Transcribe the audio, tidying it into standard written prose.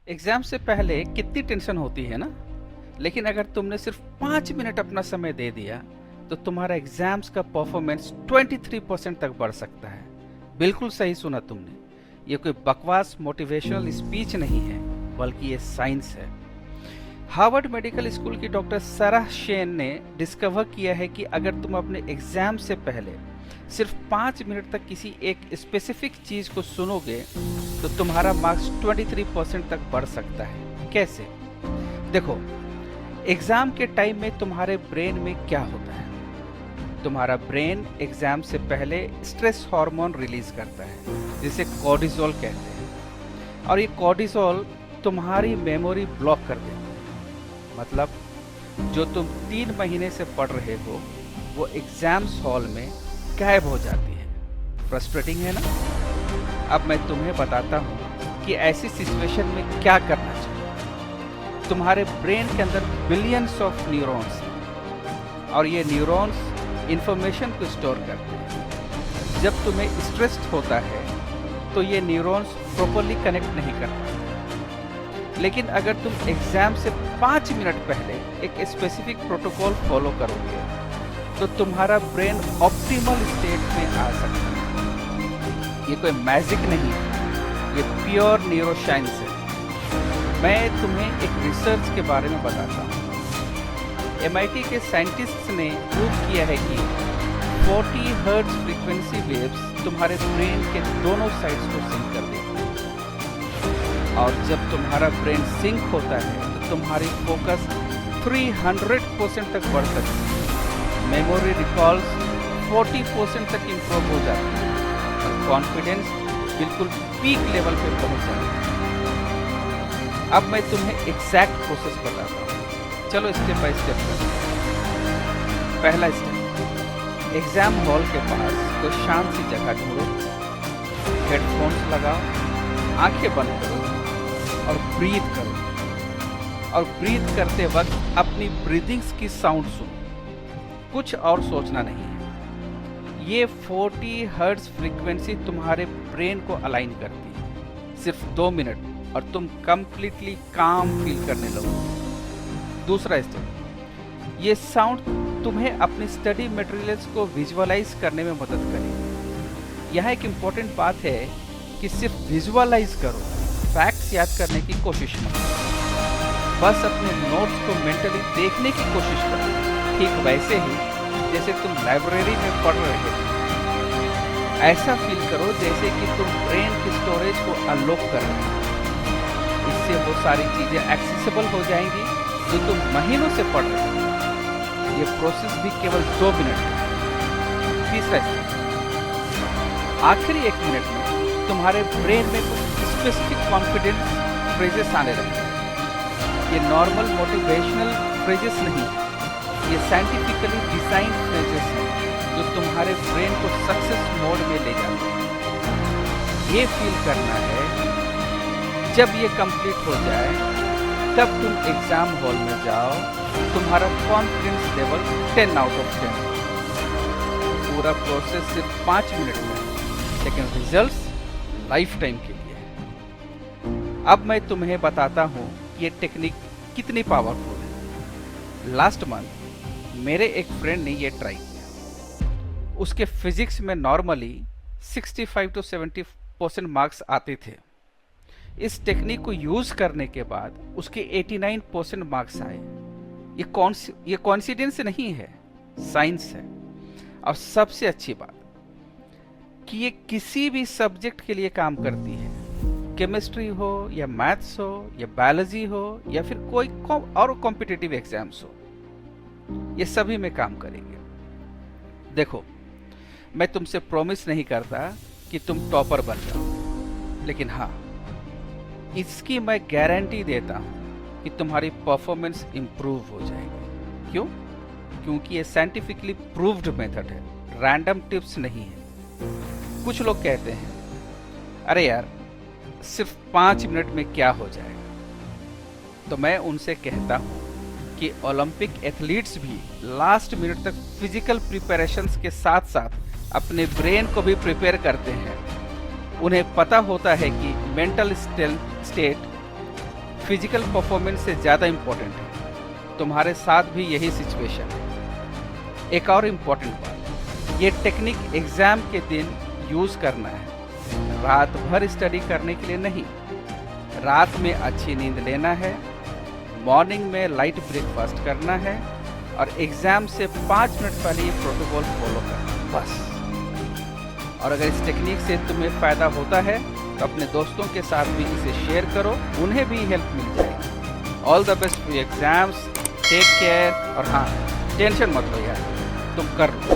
Exam से पहले कितनी टेंशन होती है ना। लेकिन अगर तुमने सिर्फ 5 मिनट अपना समय दे दिया तो तुम्हारा एग्जाम्स का परफॉर्मेंस 23% तक बढ़ सकता है। बिल्कुल सही सुना तुमने। ये कोई बकवास मोटिवेशनल स्पीच नहीं है, बल्कि ये साइंस है। हार्वर्ड मेडिकल स्कूल की डॉक्टर सारा शेन ने डिस्कवर किया है कि अगर तुम अपने एग्जाम से पहले सिर्फ 5 मिनट तक किसी एक स्पेसिफिक चीज को सुनोगे तो तुम्हारा मार्क्स 23% तक बढ़ सकता है। कैसे? देखो, एग्जाम के टाइम में तुम्हारे ब्रेन में क्या होता है। तुम्हारा ब्रेन एग्जाम से पहले स्ट्रेस हार्मोन रिलीज करता है, जिसे कॉर्टिसोल कहते हैं। और ये कॉर्टिसोल तुम्हारी मेमोरी ब्लॉक कर देता है। मतलब जो तुम 3 महीने से पढ़ रहे हो वो एग्जाम्स हॉल में गायब हो जाती है। फ्रस्ट्रेटिंग है ना? अब मैं तुम्हें बताता हूँ कि ऐसी सिचुएशन में क्या करना चाहिए। तुम्हारे ब्रेन के अंदर बिलियंस ऑफ न्यूरॉन्स हैं और ये न्यूरॉन्स इंफॉर्मेशन को स्टोर करते हैं। जब तुम्हें स्ट्रेस्ड होता है तो ये न्यूरॉन्स प्रॉपर्ली कनेक्ट नहीं करते। लेकिन अगर तुम एग्जाम से 5 मिनट पहले एक स्पेसिफिक प्रोटोकॉल फॉलो करोगे तो तुम्हारा ब्रेन ऑप्टिमल स्टेट में आ सकता है। ये कोई मैजिक नहीं है, ये प्योर न्यूरोसाइंस है। मैं तुम्हें एक रिसर्च के बारे में बताता हूँ। MIT के साइंटिस्ट्स ने प्रूव किया है कि 40 हर्ट्ज फ्रीक्वेंसी वेव्स तुम्हारे ब्रेन के दोनों साइड्स को सिंक कर देती है। और जब तुम्हारा ब्रेन सिंक होता है तो तुम्हारी फोकस 300% तक बढ़ सकती है। मेमोरी रिकॉल्स 40% तक इम्प्रूव हो जाती है और कॉन्फिडेंस बिल्कुल पीक लेवल पे पहुंच जाता है। अब मैं तुम्हें एग्जैक्ट प्रोसेस बताता हूँ। चलो स्टेप बाय स्टेप करते हैं। पहला स्टेप, एग्जाम हॉल के पास कोई शांत सी जगह ढूंढो, हेडफोन्स लगाओ, आंखें बंद करो और ब्रीथ करो। और ब्रीथ करते वक्त अपनी ब्रीदिंग्स की साउंड सुनो, कुछ और सोचना नहीं है। ये 40 हर्ट्ज फ्रीक्वेंसी तुम्हारे ब्रेन को अलाइन करती है। सिर्फ 2 मिनट और तुम कंप्लीटली काम फील करने लगोगे। दूसरा स्टेप, ये साउंड तुम्हें अपनी स्टडी मटेरियल्स को विजुअलाइज करने में मदद करेगी। यहाँ एक इम्पोर्टेंट बात है कि सिर्फ विजुअलाइज करो, फैक्ट्स याद करने की कोशिश मत करो। बस अपने नोट्स को मेंटली देखने की कोशिश करो, ठीक वैसे ही जैसे तुम लाइब्रेरी में पढ़ रहे हो। ऐसा फील करो जैसे कि तुम ब्रेन की स्टोरेज को अनलॉक कर रहे हो। इससे वो सारी चीजें एक्सेसिबल हो जाएंगी जो तुम महीनों से पढ़ रहे हो। ये प्रोसेस भी केवल 2 मिनट है। तीसरा स्टेप, आखिरी 1 मिनट में तुम्हारे ब्रेन में कुछ स्पेसिफिक कॉन्फिडेंस फ्रेजेस आने लगेंगे। ये नॉर्मल मोटिवेशनल फ्रेजेस नहीं है, ये साइंटिफिकली डिजाइन फ्रेजेस हैं जो तुम्हारे ब्रेन को सक्सेस मोड में ले जाते हैं। ये फील करना है, जब ये कंप्लीट हो जाए तब तुम एग्जाम हॉल में जाओ, तुम्हारा कॉन्फिडेंस लेवल 10 आउट ऑफ 10। पूरा प्रोसेस सिर्फ 5 मिनट में, लेकिन रिजल्ट्स लाइफ टाइम के लिए है। अब मैं तुम्हें बताता हूँ ये टेक्निक कितनी पावरफुल है। लास्ट मंथ मेरे एक फ्रेंड ने ये ट्राई किया। उसके फिजिक्स में नॉर्मली 65 to 70% मार्क्स आते थे। इस टेक्निक को यूज करने के बाद उसके 89% मार्क्स आए। ये कॉन्सिडेंस नहीं है, साइंस है। और सबसे अच्छी बात कि ये किसी भी सब्जेक्ट के लिए काम करती है। केमिस्ट्री हो या मैथ्स हो या बायोलॉजी हो या फिर कोई और कॉम्पिटिटिव एग्जाम्स हो, ये सभी में काम करेंगे। देखो, मैं तुमसे प्रॉमिस नहीं करता कि तुम टॉपर बन जाओ, लेकिन हाँ, इसकी मैं गारंटी देता हूं कि तुम्हारी परफॉर्मेंस इंप्रूव हो जाएगी। क्यों? क्योंकि ये साइंटिफिकली प्रूव्ड मेथड है, रैंडम टिप्स नहीं है। कुछ लोग कहते हैं, अरे यार सिर्फ 5 मिनट में क्या हो जाएगा। तो मैं उनसे कहता हूं कि ओलंपिक एथलीट्स भी लास्ट मिनट तक फिजिकल प्रिपरेशंस के साथ साथ अपने ब्रेन को भी प्रिपेयर करते हैं। उन्हें पता होता है कि मेंटल स्टेट फिजिकल परफॉर्मेंस से ज़्यादा इम्पोर्टेंट है। तुम्हारे साथ भी यही सिचुएशन है। एक और इम्पोर्टेंट बात, ये टेक्निक एग्ज़ाम के दिन यूज़ करना है, रात भर स्टडी करने के लिए नहीं। रात में अच्छी नींद लेना है, मॉर्निंग में लाइट ब्रेकफास्ट करना है और एग्ज़ाम से 5 मिनट पहले ये प्रोटोकॉल फॉलो करना, बस। और अगर इस टेक्निक से तुम्हें फ़ायदा होता है तो अपने दोस्तों के साथ भी इसे शेयर करो, उन्हें भी हेल्प मिल जाएगी। All the best for exams, take care. और हाँ, टेंशन मत लो यार, तुम कर लो।